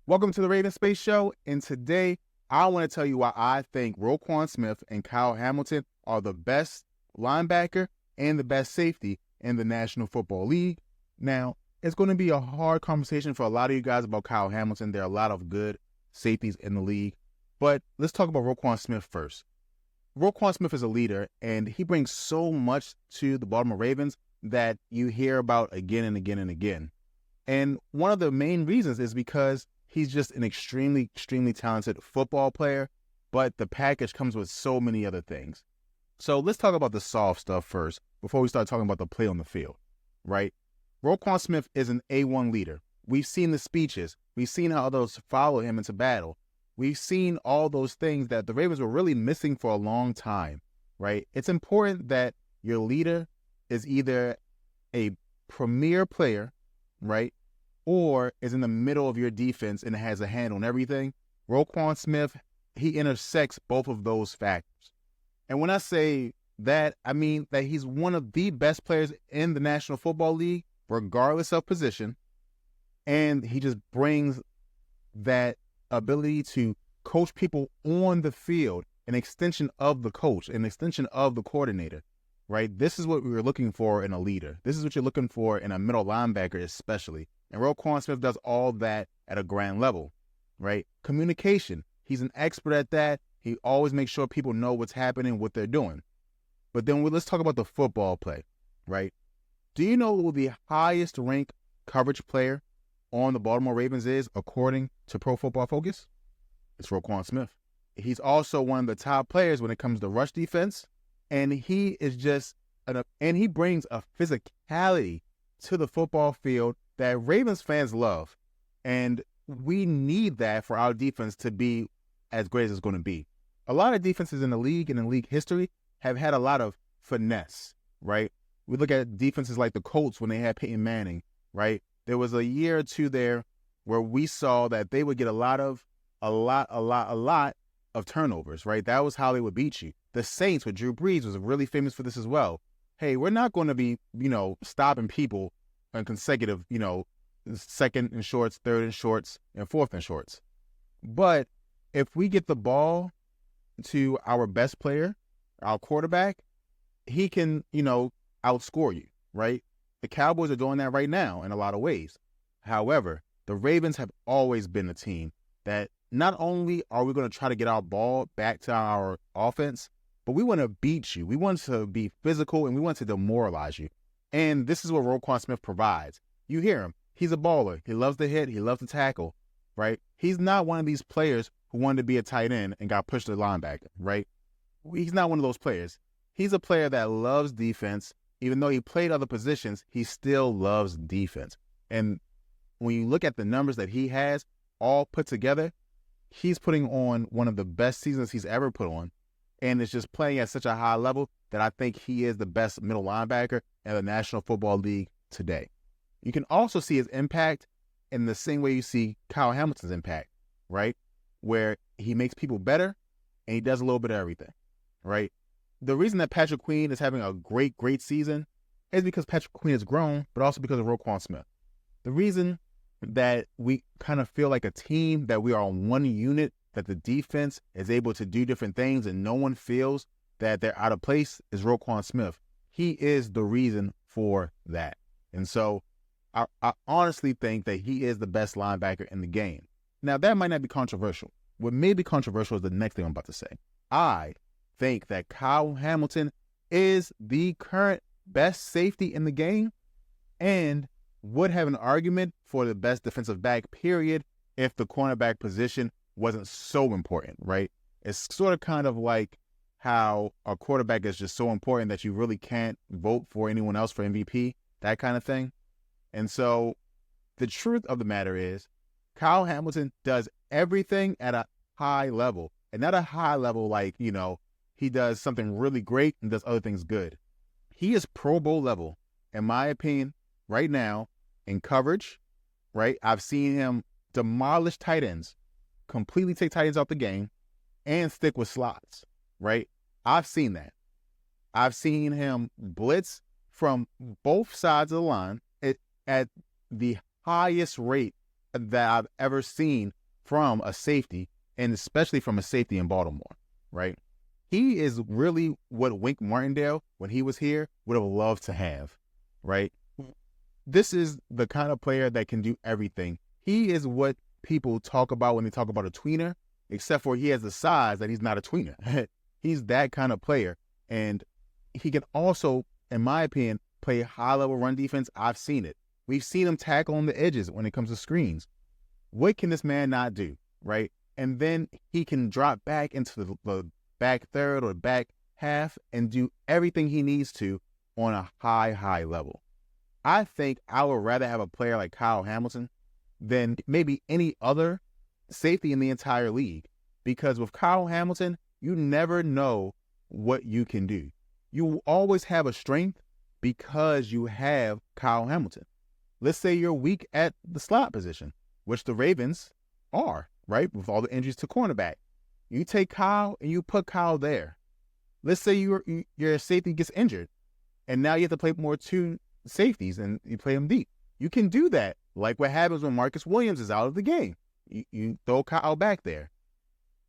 Welcome to the Ravens Space Show, and today I want to tell you why I think Roquan Smith and Kyle Hamilton are the best linebacker and the best safety in the National Football League. Now, it's going to be a hard conversation for a lot of you guys about Kyle Hamilton. There are a lot of good safeties in the league, but let's talk about Roquan Smith first. Roquan Smith is a leader, and he brings so much to the Baltimore Ravens that you hear about again and again and again. And one of the main reasons is because he's just an extremely, extremely talented football player, but the package comes with so many other things. So let's talk about the soft stuff first before we start talking about the play on the field, right? Roquan Smith is an A1 leader. We've seen the speeches. We've seen how others follow him into battle. We've seen all those things that the Ravens were really missing for a long time, right? It's important that your leader is either a premier player, right, or is in the middle of your defense and has a hand on everything. Roquan Smith, he intersects both of those factors. And when I say that, I mean that he's one of the best players in the National Football League, regardless of position. And he just brings that ability to coach people on the field, an extension of the coach, an extension of the coordinator, right? This is what we were looking for in a leader. This is what you're looking for in a middle linebacker especially. And Roquan Smith does all that at a grand level, right? Communication. He's an expert at that. He always makes sure people know what's happening, what they're doing. But then let's talk about the football play, right? Do you know who the highest ranked coverage player on the Baltimore Ravens is according to Pro Football Focus? It's Roquan Smith. He's also one of the top players when it comes to rush defense. And he is just, and he brings a physicality to the football field that Ravens fans love. And we need that for our defense to be as great as it's going to be. A lot of defenses in the league and in league history have had a lot of finesse, right? We look at defenses like the Colts when they had Peyton Manning, right? There was a year or two there where we saw that they would get a lot of turnovers, right? That was how they would beat you. The Saints with Drew Brees was really famous for this as well. Hey, we're not going to be, stopping people on consecutive, second and shorts, third and shorts, and fourth and shorts. But if we get the ball to our best player, our quarterback, he can, outscore you, right? The Cowboys are doing that right now in a lot of ways. However, the Ravens have always been a team that not only are we going to try to get our ball back to our offense, but we want to beat you. We want to be physical, and we want to demoralize you. And this is what Roquan Smith provides. You hear him. He's a baller. He loves to hit. He loves to tackle, right? He's not one of these players who wanted to be a tight end and got pushed to the linebacker, right? He's not one of those players. He's a player that loves defense. Even though he played other positions, he still loves defense. And when you look at the numbers that he has all put together, he's putting on one of the best seasons he's ever put on. And it's just playing at such a high level that I think he is the best middle linebacker in the National Football League today. You can also see his impact in the same way you see Kyle Hamilton's impact, right? Where he makes people better and he does a little bit of everything, right? The reason that Patrick Queen is having a great, great season is because Patrick Queen has grown, but also because of Roquan Smith. The reason that we kind of feel like a team, that we are on one unit, that the defense is able to do different things and no one feels that they're out of place is Roquan Smith. He is the reason for that. And so I honestly think that he is the best linebacker in the game. Now, that might not be controversial. What may be controversial is the next thing I'm about to say. I think that Kyle Hamilton is the current best safety in the game and would have an argument for the best defensive back, period, if the cornerback position wasn't so important, right? It's sort of kind of like how a quarterback is just so important that you really can't vote for anyone else for MVP, that kind of thing. And so the truth of the matter is Kyle Hamilton does everything at a high level, and not a high level like, he does something really great and does other things good. He is Pro Bowl level, in my opinion, right now in coverage, right? I've seen him demolish tight ends, completely take tight ends out the game, and stick with slots, right? I've seen that. I've seen him blitz from both sides of the line at the highest rate that I've ever seen from a safety, and especially from a safety in Baltimore, right? He is really what Wink Martindale, when he was here, would have loved to have, right? This is the kind of player that can do everything. He is what people talk about when they talk about a tweener, except for he has the size that he's not a tweener. He's that kind of player. And he can also, in my opinion, play high-level run defense. I've seen it. We've seen him tackle on the edges when it comes to screens. What can this man not do, right? And then he can drop back into the back third or back half and do everything he needs to on a high level. I think I would rather have a player like Kyle Hamilton than maybe any other safety in the entire league, because with Kyle Hamilton, you never know what you can do. You always have a strength because you have Kyle Hamilton. Let's say you're weak at the slot position, which the Ravens are, right? With all the injuries to cornerback. You take Kyle and you put Kyle there. Let's say your safety gets injured and now you have to play more two safeties and you play them deep. You can do that, like what happens when Marcus Williams is out of the game. You throw Kyle back there.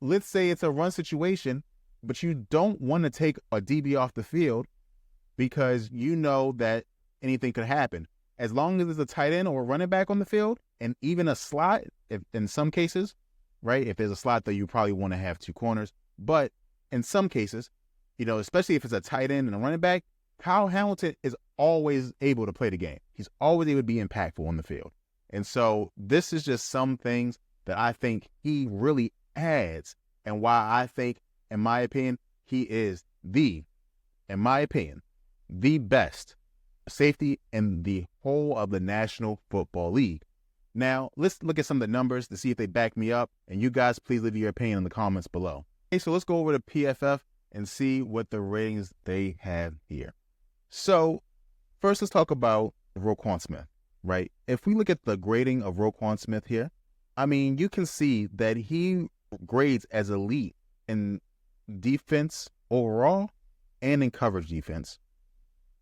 Let's say it's a run situation, but you don't want to take a DB off the field because you know that anything could happen. As long as there's a tight end or a running back on the field, and even a slot, if in some cases, right? If there's a slot, though, you probably want to have two corners. But in some cases, especially if it's a tight end and a running back, Kyle Hamilton is always able to play the game. He's always able to be impactful on the field. And so this is just some things that I think he really adds, and why I think, in my opinion, he is in my opinion, the best safety in the whole of the National Football League. Now, let's look at some of the numbers to see if they back me up, and you guys please leave your opinion in the comments below. Okay, so let's go over to PFF and see what the ratings they have here. So first, let's talk about Roquan Smith, right? If we look at the grading of Roquan Smith here, I mean, you can see that he grades as elite in defense overall and in coverage defense.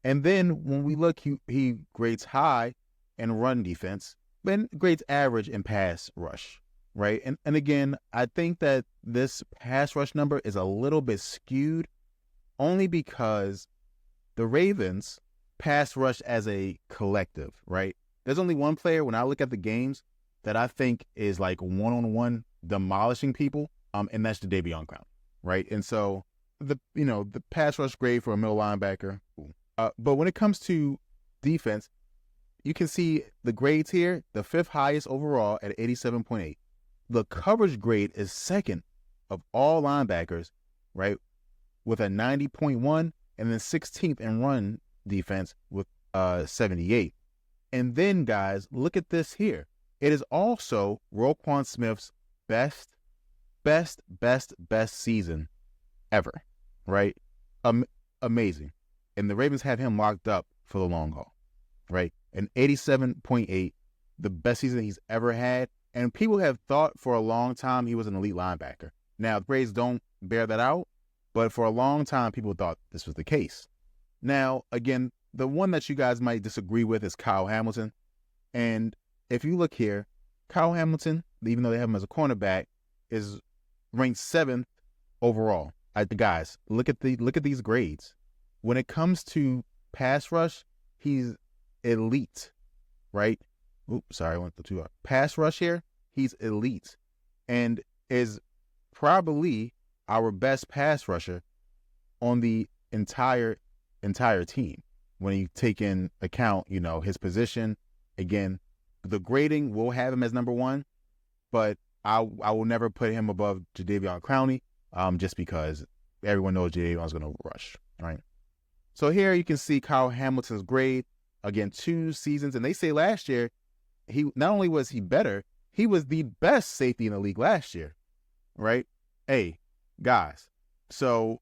And then when we look, he grades high in run defense, but grades average in pass rush, right? And again, I think that this pass rush number is a little bit skewed only because the Ravens pass rush as a collective, right? There's only one player when I look at the games that I think is like one-on-one demolishing people, and that's Jadeveon Clowney, right? And so the pass rush grade for a middle linebacker, cool. But when it comes to defense, you can see the grades here, the fifth highest overall at 87.8. The coverage grade is second of all linebackers, right, with a 90.1, and then 16th in run defense with 78. And then, guys, look at this here. It is also Roquan Smith's best season ever, right? Amazing. And the Ravens have him locked up for the long haul, right? An 87.8, the best season he's ever had. And people have thought for a long time he was an elite linebacker. Now, the grades don't bear that out, but for a long time, people thought this was the case. Now, again, the one that you guys might disagree with is Kyle Hamilton. And if you look here, Kyle Hamilton, even though they have him as a cornerback, is ranked 7th overall. Guys, look at these grades. When it comes to pass rush, he's elite, right? Oops, sorry, I went too hard. Pass rush here, he's elite, and is probably our best pass rusher on the entire team. When you take in account, his position, again, the grading will have him as number one, but I will never put him above Jadeveon Clowney, just because everyone knows Jadeveon's going to rush, right? So here you can see Kyle Hamilton's grade, again, 2 seasons, and they say last year, he not only was he better, he was the best safety in the league last year, right? Hey, guys, so,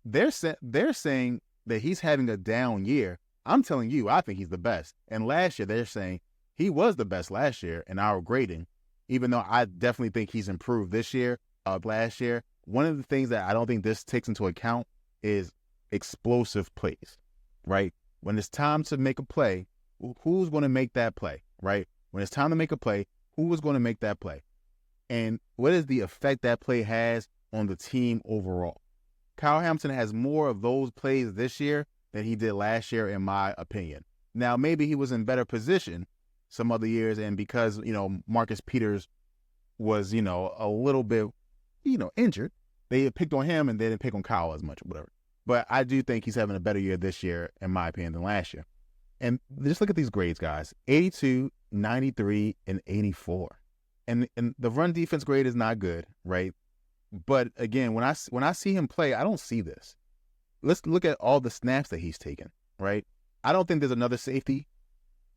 they're saying that he's having a down year. I'm telling you, I think he's the best. And last year, they're saying he was the best last year in our grading, even though I definitely think he's improved this year, last year. One of the things that I don't think this takes into account is explosive plays, right? When it's time to make a play, who's going to make that play, right? When it's time to make a play, who is going to make that play? And what is the effect that play has on the team overall? Kyle Hamilton has more of those plays this year than he did last year, in my opinion. Now, maybe he was in better position some other years, and because, Marcus Peters was, a little bit, injured, they picked on him and they didn't pick on Kyle as much or whatever. But I do think he's having a better year this year, in my opinion, than last year. And just look at these grades, guys. 82, 93, and 84. And the run defense grade is not good, right? But again, when I see him play, I don't see this. Let's look at all the snaps that he's taken, right? I don't think there's another safety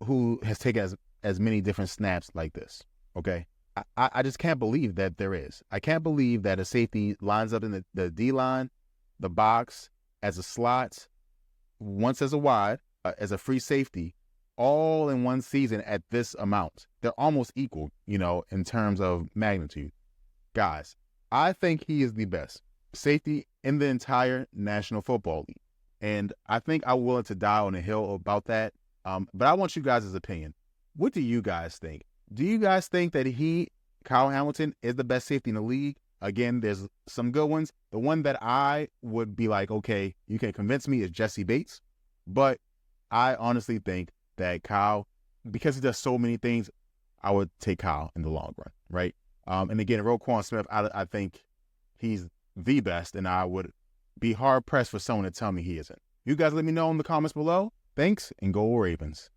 who has taken as many different snaps like this, okay? I just can't believe that there is. I can't believe that a safety lines up in the D-line, the box, as a slot, once as a wide, as a free safety, all in one season at this amount. They're almost equal, in terms of magnitude. Guys, I think he is the best safety in the entire National Football League. And I think I'm willing to die on a hill about that. But I want you guys' opinion. What do you guys think? Do you guys think that Kyle Hamilton, is the best safety in the league? Again, there's some good ones. The one that I would be like, okay, you can convince me, is Jesse Bates. But I honestly think that Kyle, because he does so many things, I would take Kyle in the long run, right? And again, Roquan Smith, I think he's the best, and I would be hard-pressed for someone to tell me he isn't. You guys let me know in the comments below. Thanks, and go Ravens.